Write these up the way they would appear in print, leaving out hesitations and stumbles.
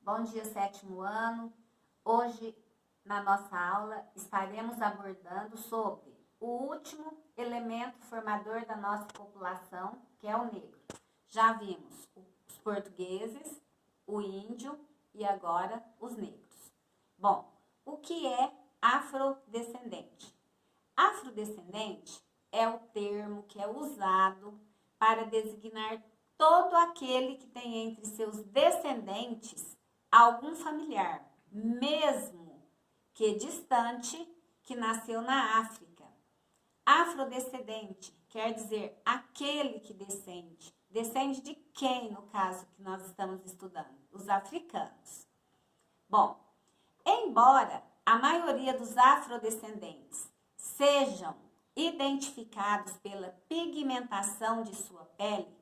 Bom dia, sétimo ano. Hoje, na nossa aula, estaremos abordando sobre o último elemento formador da nossa população, que é o negro. Já vimos os portugueses, o índio e agora os negros. Bom, o que é afrodescendente? Afrodescendente é o termo que é usado para designar todo aquele que tem entre seus descendentes algum familiar, mesmo que distante, que nasceu na África. Afrodescendente quer dizer aquele que descende. Descende de quem, no caso que nós estamos estudando? Os africanos. Bom, embora a maioria dos afrodescendentes sejam identificados pela pigmentação de sua pele,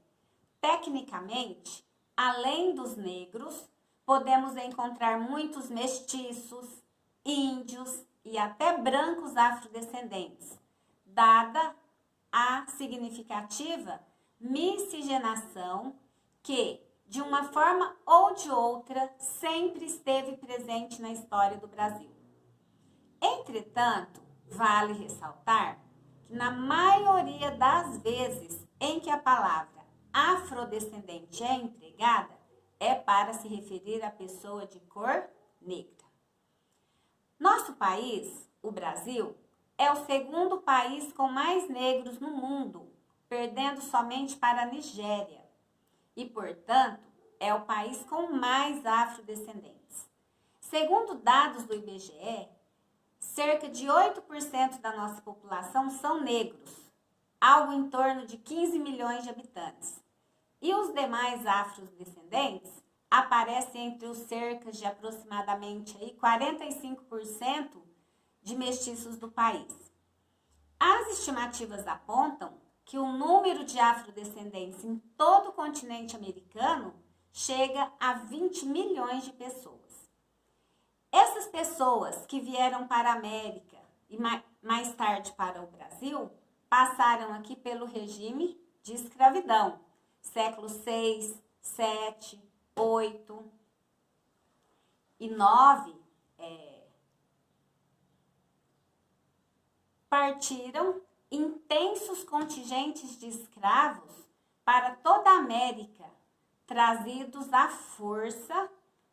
tecnicamente, além dos negros, podemos encontrar muitos mestiços, índios e até brancos afrodescendentes, dada a significativa miscigenação que, de uma forma ou de outra, sempre esteve presente na história do Brasil. Entretanto, vale ressaltar que na maioria das vezes em que a palavra afrodescendente é empregada, é para se referir à pessoa de cor negra. Nosso país, o Brasil, é o segundo país com mais negros no mundo, perdendo somente para a Nigéria. E, portanto, é o país com mais afrodescendentes. Segundo dados do IBGE, cerca de 8% da nossa população são negros, algo em torno de 15 milhões de habitantes. E os demais afrodescendentes aparecem entre os cerca de aproximadamente 45% de mestiços do país. As estimativas apontam que o número de afrodescendentes em todo o continente americano chega a 20 milhões de pessoas. Essas pessoas que vieram para a América e mais tarde para o Brasil, passaram aqui pelo regime de escravidão, século 6, 7, 8 e 9, partiram intensos contingentes de escravos para toda a América, trazidos à força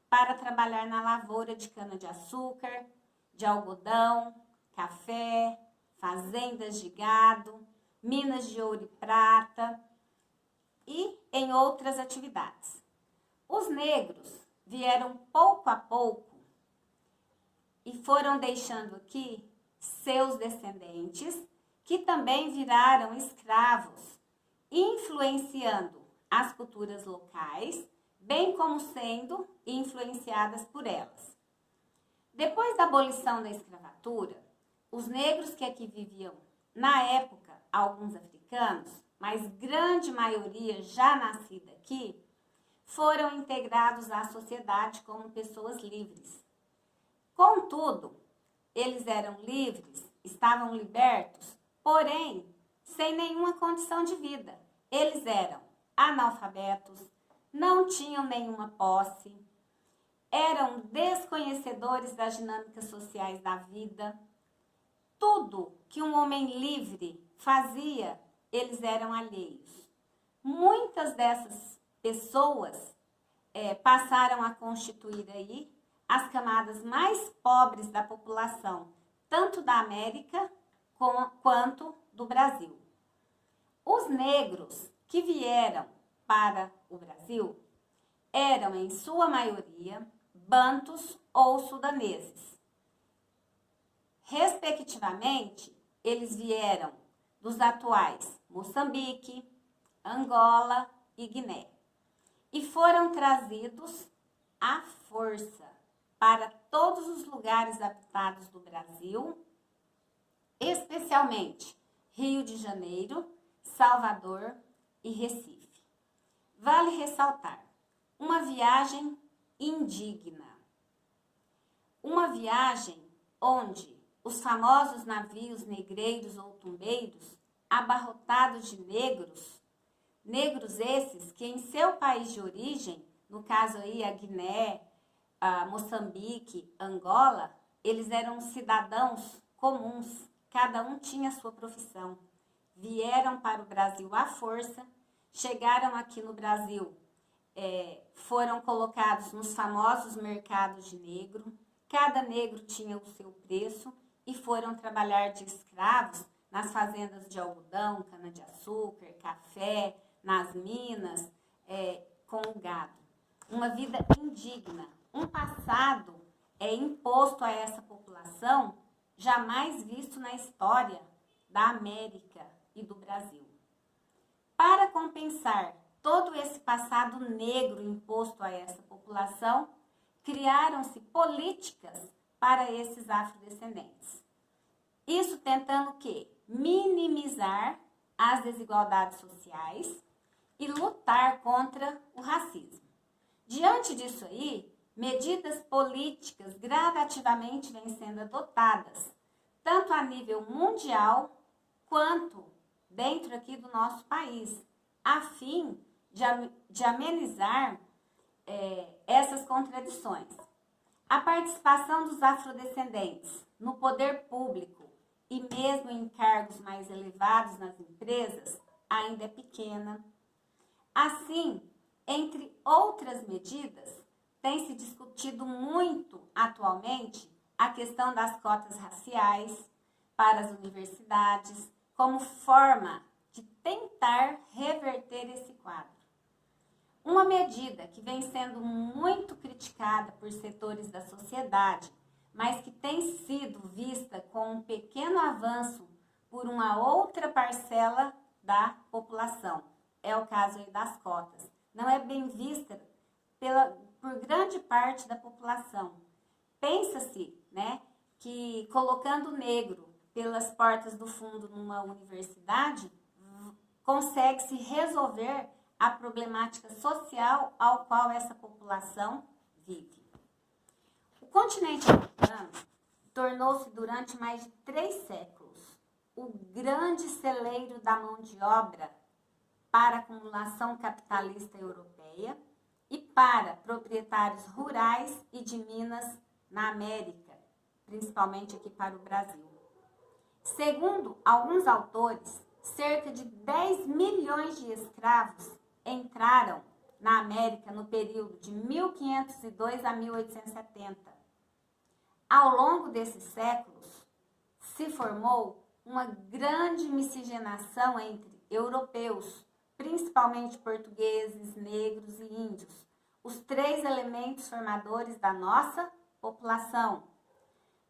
para trabalhar na lavoura de cana-de-açúcar, de algodão, café, fazendas de gado, minas de ouro e prata e em outras atividades. Os negros vieram pouco a pouco e foram deixando aqui seus descendentes, que também viraram escravos, influenciando as culturas locais, bem como sendo influenciadas por elas. Depois da abolição da escravatura, os negros que aqui viviam, na época, alguns africanos, mas grande maioria já nascida aqui, foram integrados à sociedade como pessoas livres. Contudo, eles eram livres, estavam libertos, porém, sem nenhuma condição de vida. Eles eram analfabetos, não tinham nenhuma posse, eram desconhecedores das dinâmicas sociais da vida. Tudo que um homem livre fazia, eles eram alheios. Muitas dessas pessoas passaram a constituir aí as camadas mais pobres da população, tanto da América quanto do Brasil. Os negros que vieram para o Brasil eram, em sua maioria, bantus ou sudaneses. Respectivamente, eles vieram dos atuais Moçambique, Angola e Guiné e foram trazidos à força para todos os lugares habitados do Brasil, especialmente Rio de Janeiro, Salvador e Recife. Vale ressaltar, uma viagem indigna. Uma viagem onde os famosos navios negreiros ou tumbeiros, abarrotados de negros esses que em seu país de origem, no caso aí a Guiné, Moçambique, Angola, eles eram cidadãos comuns, cada um tinha sua profissão. Vieram para o Brasil à força, chegaram aqui no Brasil, foram colocados nos famosos mercados de negro, cada negro tinha o seu preço e foram trabalhar de escravos nas fazendas de algodão, cana-de-açúcar, café, nas minas, com o gado. Uma vida indigna, um passado imposto a essa população jamais visto na história da América e do Brasil. Para compensar todo esse passado negro imposto a essa população, criaram-se políticas para esses afrodescendentes. Isso tentando o quê? Minimizar as desigualdades sociais e lutar contra o racismo. Diante disso aí, medidas políticas gradativamente vêm sendo adotadas, tanto a nível mundial quanto dentro aqui do nosso país, a fim de amenizar essas contradições. A participação dos afrodescendentes no poder público e mesmo em cargos mais elevados nas empresas ainda é pequena. Assim, entre outras medidas, tem se discutido muito atualmente a questão das cotas raciais para as universidades, como forma de tentar reverter esse quadro. Uma medida que vem sendo muito criticada por setores da sociedade, mas que tem sido vista como um pequeno avanço por uma outra parcela da população. É o caso aí das cotas. Não é bem vista por grande parte da população. Pensa-se, né, que colocando o negro pelas portas do fundo numa universidade, consegue-se resolver a problemática social ao qual essa população vive. O continente africano tornou-se durante mais de 3 séculos o grande celeiro da mão de obra para a acumulação capitalista europeia e para proprietários rurais e de minas na América, principalmente aqui para o Brasil. Segundo alguns autores, cerca de 10 milhões de escravos entraram na América no período de 1502 a 1870. Ao longo desses séculos, se formou uma grande miscigenação entre europeus, principalmente portugueses, negros e índios, os 3 elementos formadores da nossa população.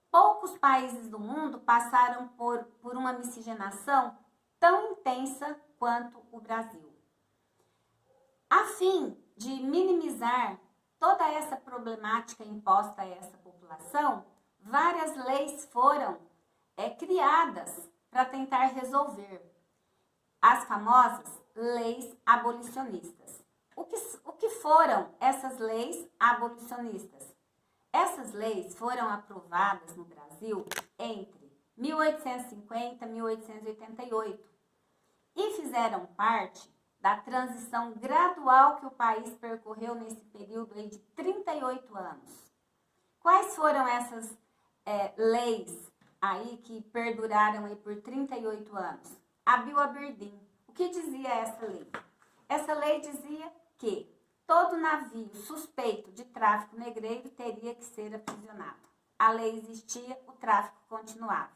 Poucos países do mundo passaram por uma miscigenação tão intensa quanto o Brasil. A fim de minimizar toda essa problemática imposta a essa população, várias leis foram criadas para tentar resolver. As famosas leis abolicionistas. O que foram essas leis abolicionistas? Essas leis foram aprovadas no Brasil entre 1850 e 1888 e fizeram parte da transição gradual que o país percorreu nesse período aí de 38 anos. Quais foram essas leis aí que perduraram aí por 38 anos? A Bill Aberdeen. O que dizia essa lei? Essa lei dizia que todo navio suspeito de tráfico negreiro teria que ser aprisionado. A lei existia, o tráfico continuava.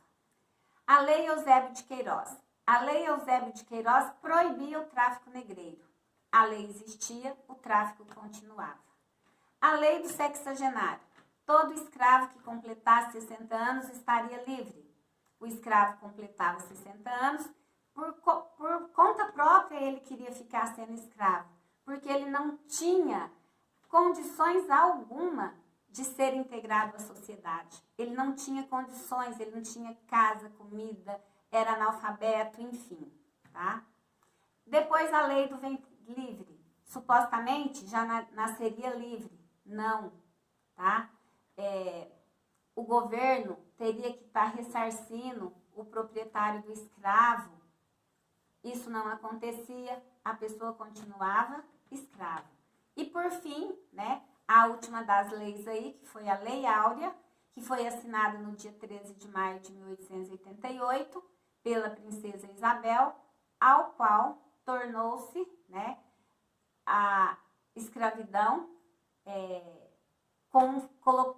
A Lei Eusébio de Queiroz. A Lei Eusébio de Queiroz proibia o tráfico negreiro. A lei existia, o tráfico continuava. A Lei do Sexagenário. Todo escravo que completasse 60 anos estaria livre. O escravo completava 60 anos, por conta própria ele queria ficar sendo escravo, porque ele não tinha condições alguma de ser integrado à sociedade. Ele não tinha condições, ele não tinha casa, comida, era analfabeto, enfim, tá? Depois a lei do ventre livre, supostamente já nasceria livre. Não, tá? O governo teria que estar ressarcindo o proprietário do escravo. Isso não acontecia, a pessoa continuava escrava. E por fim, né, a última das leis aí, que foi a Lei Áurea, que foi assinada no dia 13 de maio de 1888 pela princesa Isabel, ao qual tornou-se, né, a escravidão,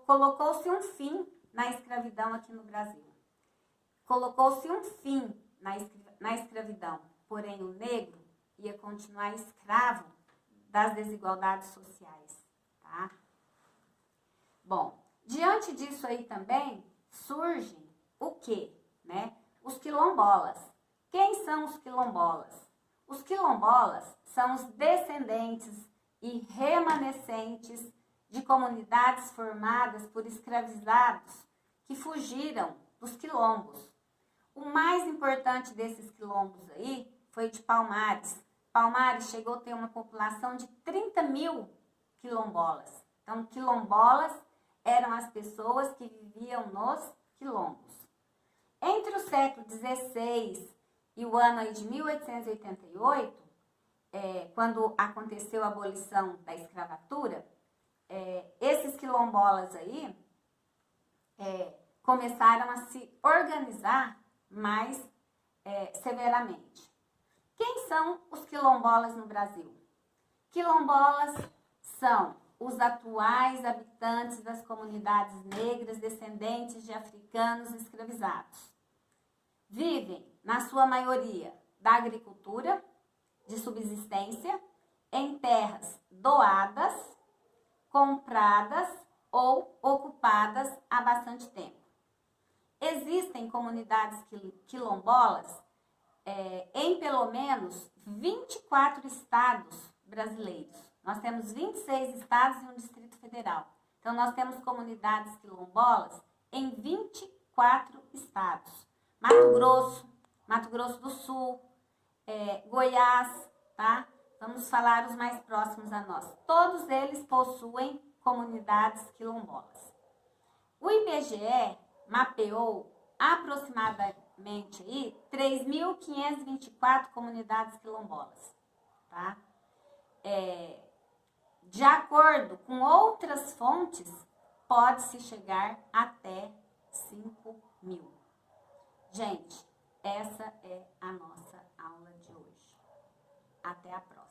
colocou-se um fim na escravidão aqui no Brasil. Colocou-se um fim na escravidão, porém o negro ia continuar escravo das desigualdades sociais, tá? Bom, diante disso aí também surge o quê, né? Os quilombolas. Quem são os quilombolas? Os quilombolas são os descendentes e remanescentes de comunidades formadas por escravizados que fugiram dos quilombos. O mais importante desses quilombos aí foi de Palmares. Palmares chegou a ter uma população de 30 mil quilombolas. Então, quilombolas eram as pessoas que viviam nos quilombos. Entre o século XVI e o ano aí de 1888, quando aconteceu a abolição da escravatura, esses quilombolas aí começaram a se organizar mais severamente. Quem são os quilombolas no Brasil? Quilombolas são os atuais habitantes das comunidades negras descendentes de africanos escravizados. Vivem, na sua maioria, da agricultura, de subsistência, em terras doadas, compradas ou ocupadas há bastante tempo. Existem comunidades quilombolas em pelo menos 24 estados brasileiros. Nós temos 26 estados e um Distrito Federal. Então, nós temos comunidades quilombolas em 24 estados. Mato Grosso do Sul, Goiás, tá? Vamos falar os mais próximos a nós. Todos eles possuem comunidades quilombolas. O IBGE mapeou aproximadamente aí 3.524 comunidades quilombolas, tá? De acordo com outras fontes, pode-se chegar até 5.000. Gente, essa é a nossa aula de hoje. Até a próxima.